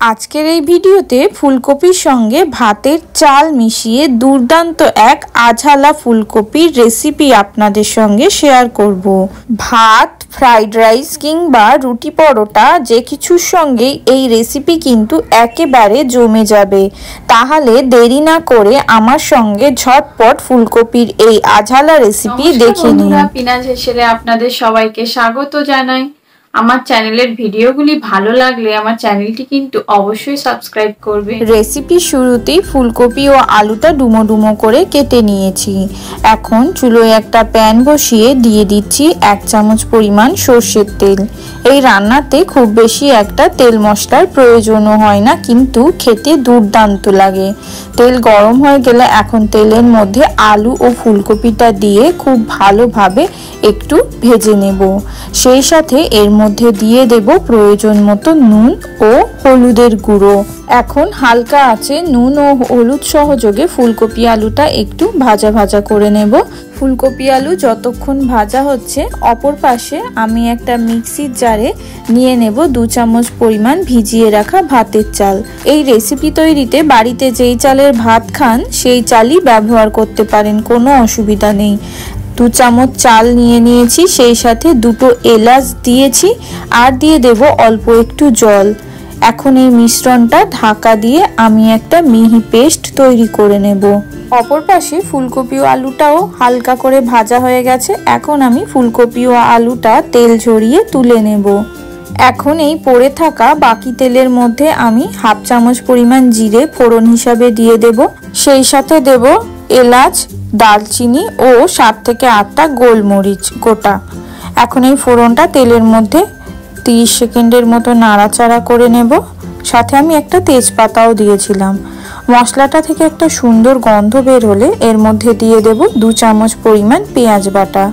আজকের এই ভিডিওতে ফুলকপির সঙ্গে ভাতের চাল মিশিয়ে দুর্দান্ত এক আঝালা ফুলকপির রেসিপি আপনাদের সঙ্গে শেয়ার করব। ভাত, ফ্রাইড রাইস কিংবা রুটি পরোটা যে কিছুর সঙ্গেই এই রেসিপি কিন্তু একেবারে জমে যাবে। তাহলে দেরি না করে আমার সঙ্গে ঝটপট ফুলকপির এই আঝালা রেসিপি দেখে নিন। পিনাজ হেসেলে আপনাদের সবাইকে স্বাগত জানাই। আমার চ্যানেলের ভিডিওগুলি ভালো লাগলে আমার চ্যানেলটি কিন্তু অবশ্যই সাবস্ক্রাইব করবে। রেসিপির শুরুতেই ফুলকপি ও আলুটা ডুমো ডুমো করে কেটে নিয়েছি। এখন চুলোয় একটা প্যান বসিয়ে দিয়ে দিচ্ছি 1 চামচ পরিমাণ সর্ষের তেল। এই রান্নাতে খুব বেশি একটা তেল মশলার প্রয়োজনও হয় না, কিন্তু খেতে দুর্দান্ত লাগে। তেল গরম হয়ে গেলে এখন তেলের মধ্যে আলু ও ফুলকপিটা দিয়ে খুব ভালোভাবে একটু ভেজে নেব। সেই সাথে এর মধ্যে দিয়ে দেব প্রয়োজন মতো নুন ও হলুদের গুঁড়ো। এখন হালকা আঁচে নুন ও হলুদ সহযোগে ফুলকপি আলুটা একটু ভাজা ভাজা করে নেব। ফুলকপি আলু যতক্ষণ ভাজা হচ্ছে, অপর পাশে আমি একটা মিক্সির জারে নিয়ে নেব 2 চামচ পরিমাণ ভিজিয়ে রাখা ভাতের চাল। এই রেসিপি তৈরিতে বাড়িতে যেই চালের ভাত খান সেই চালই ব্যবহার করতে পারেন, কোনো অসুবিধা নেই। 2 চামচ চাল নিয়ে নিয়েছি, সেই সাথে 2টো এলাচ দিয়েছি আর দিয়ে দেব অল্প একটু জল। এখন এই মিশ্রণটা ঢাকা দিয়ে আমি একটা মিহি পেস্ট তৈরি করে নেব। অপর পাশে ফুলকপি ও আলুটাও হালকা করে ভাজা হয়ে গেছে। এখন আমি ফুলকপি ও আলুটা তেল ঝরিয়ে তুলে নেব। এখন এই পড়ে থাকা বাকি তেলের মধ্যে আমি 1/2 চামচ পরিমাণ জিরে ফোড়ন হিসাবে দিয়ে দেব। সেই সাথে দেব এলাচ, দারচিনি ও 7 থেকে 8টা গোলমরিচ গোটা। এখন এই ফোড়নটা তেলের মধ্যে 30 সেকেন্ডের মতো নাড়াচাড়া করে নেব। সাথে আমি একটা তেজপাতাও দিয়েছিলাম। মশলাটা থেকে একটা সুন্দর গন্ধ বের হলে এর মধ্যে দিয়ে দেব 2 চামচ পরিমাণ পেঁয়াজ বাটা।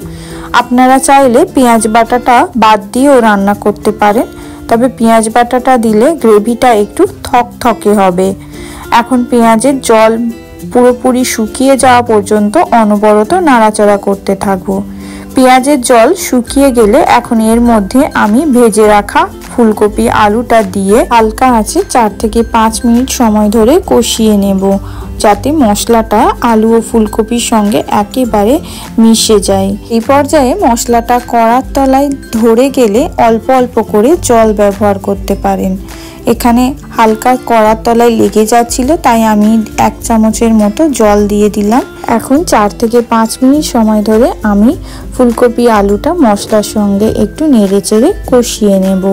আপনারা চাইলে পেঁয়াজ বাটাটা বাদ দিয়েও রান্না করতে পারেন, তবে পেঁয়াজ বাটাটা দিলে গ্রেভিটা একটু থকথকে হবে। এখন পেঁয়াজের জল পুরোপুরি শুকিয়ে যাওয়া পর্যন্ত অনবরত নাড়াচাড়া করতে থাকবো। পেঁয়াজের জল শুকিয়ে গেলে এখন এর মধ্যে আমি ভেজে রাখা ফুলকপি আলুটা দিয়ে হালকা আঁচে 4 থেকে 5 মিনিট সময় ধরে কষিয়ে নেব, যাতে মশলাটা আলু ও ফুলকপির সঙ্গে একেবারে মিশে যায়। এই পর্যায়ে মশলাটা কড়ার তলায় ধরে গেলে অল্প অল্প করে জল ব্যবহার করতে পারেন। এখানে হালকা কড়ার তলায় লেগে যাচ্ছিল, তাই আমি 1 চামচের মতো জল দিয়ে দিলাম। এখন 4 থেকে 5 মিনিট সময় ধরে আমি ফুলকপি আলুটা মশলার সঙ্গে একটু নেড়েচেড়ে কষিয়ে নেব।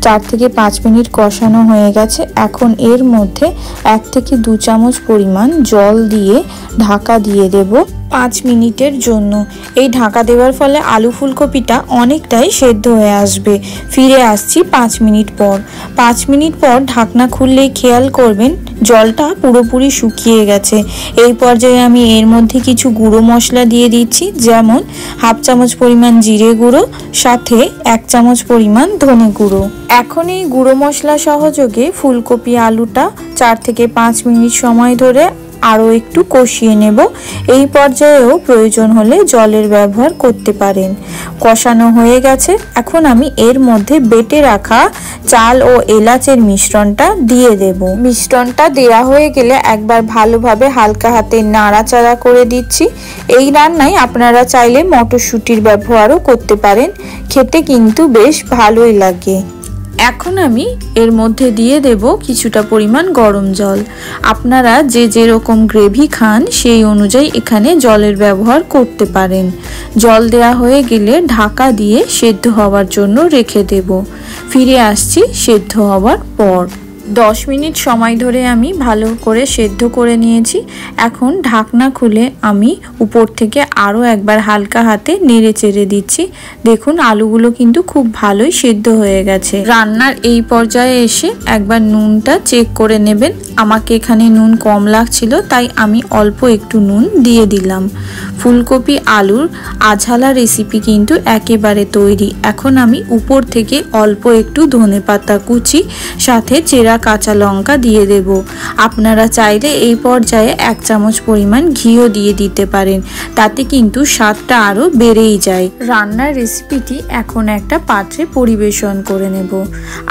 4 থেকে 5 মিনিট কষানো হয়ে গেছে। এখন এর মধ্যে 1 থেকে 2 চামচ পরিমাণ জল দিয়ে ঢাকা দিয়ে দেব 5 মিনিটের জন্য। এই ঢাকা দেওয়ার ফলে আলু ফুলকপিটা অনেকটাই সেদ্ধ হয়ে আসবে। ফিরে আসছি 5 মিনিট পর। 5 মিনিট পর ঢাকনা খুললেই খেয়াল করবেন জলটা পুরোপুরি শুকিয়ে গেছে। এই পর্যায়ে আমি এর মধ্যে কিছু গুঁড়ো মশলা দিয়ে দিচ্ছি, যেমন 1/2 চামচ পরিমাণ জিরে গুঁড়ো, সাথে 1 চামচ পরিমাণ ধনে গুঁড়ো। এখন এই গুঁড়ো মশলা সহযোগে ফুলকপি আলুটা 4 থেকে 5 মিনিট সময় ধরে আরও একটু কষিয়ে নেব। এই পর্যায়েও প্রয়োজন হলে জলের ব্যবহার করতে পারেন। কষানো হয়ে গেছে। এখন আমি এর মধ্যে বেটে রাখা চাল ও এলাচের মিশ্রণটা দিয়ে দেব। মিশ্রণটা দেওয়া হয়ে গেলে একবার ভালোভাবে হালকা হাতে নাড়াচাড়া করে দিচ্ছি। এই রান্নায় আপনারা চাইলে মটরশুঁটির ব্যবহারও করতে পারেন, খেতে কিন্তু বেশ ভালোই লাগে। এখন আমি এর মধ্যে দিয়ে দেব কিছুটা পরিমাণ গরম জল। আপনারা যে যেরকম গ্রেভি খান সেই অনুযায়ী এখানে জলের ব্যবহার করতে পারেন। জল দেওয়া হয়ে গেলে ঢাকা দিয়ে সেদ্ধ হওয়ার জন্য রেখে দেব। ফিরে আসছি সেদ্ধ হওয়ার পর। 10 মিনিট সময় ধরে আমি ভালো করে সেদ্ধ করে নিয়েছি। এখন ঢাকনা খুলে আমি উপর থেকে আরও একবার হালকা হাতে নেড়ে চেড়ে দিচ্ছি। দেখুন আলুগুলো কিন্তু খুব ভালোই সেদ্ধ হয়ে গেছে। রান্নার এই পর্যায়ে এসে একবার নুনটা চেক করে নেবেন। আমাকে এখানে নুন কম লাগছিল, তাই আমি অল্প একটু নুন দিয়ে দিলাম। ফুলকপি আলুর আঝালা রেসিপি কিন্তু একেবারে তৈরি। এখন আমি উপর থেকে অল্প একটু ধনেপাতা কুচি সাথে চেরা কাঁচা লঙ্কা দিয়ে দেব। আপনারা চাইলে এই পর্যায়ে 1 চামচ পরিমাণ ঘিও দিয়ে দিতে পারেন, তাতে কিন্তু স্বাদটা আরও বেড়েই যায়। রান্নার রেসিপিটি এখন একটা পাত্রে পরিবেশন করে নেব।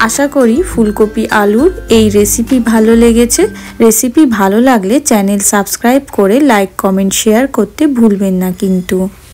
আশা করি ফুলকপি আলুর এই রেসিপি ভালো লেগেছে। রেসিপি ভালো লাগলে চ্যানেল সাবস্ক্রাইব করে লাইক কমেন্ট শেয়ার করতে ভুলবেন না কিন্তু।